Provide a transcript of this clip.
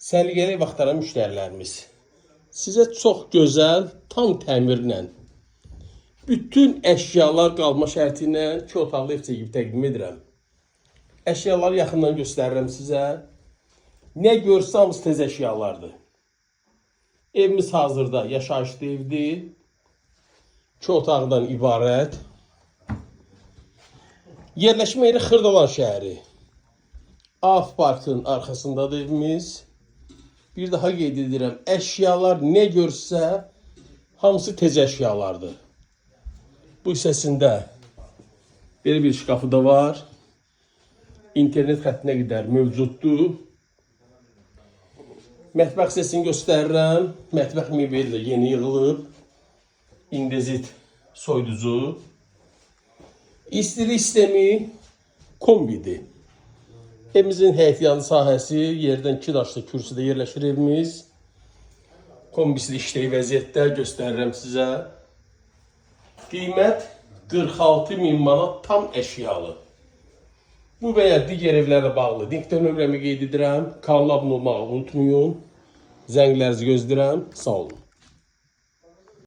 Səliqəli vaxtlara müştərilərimiz. Sizə çox gözəl, tam təmirlə, bütün əşyalar qalma şərti ilə 2 otaqlı ev çəkib təqdim edirəm. Əşyaları yaxından göstərirəm sizə. Nə görsəniz tez əşyalardır. Evimiz hazırda yaşayışlı evdir. 2 otaqdan ibarət. Yerləşmə yeri Xırdalan şəhəri. Af Parkın arxasındadır evimiz. Bir daha qeyd edirəm, əşyalar nə görsə, hamısı tez əşyalardır. Bu hissəsində belə bir şkafı da var. İnternet xəttinə qədər mövcuddur. Mətbəx hissəsini göstərirəm. Mətbəx mebeli də yeni yığılıb. İndezit soyuducu. İstilik sistemi kombidir. Evimizin həyətyanı sahəsi, yerdən 2 daşlı kürsüdə yerləşir evimiz. Kombisi işlək vəziyyətdə göstərirəm sizə. Qiymət 46.000 manat tam əşyalı. Bu və ya digər evlərlə bağlı linkdən nömrəmi qeyd edirəm. Kanala abunə olmağı unutmayın. Zənglərinizi gözləyirəm. Sağ olun.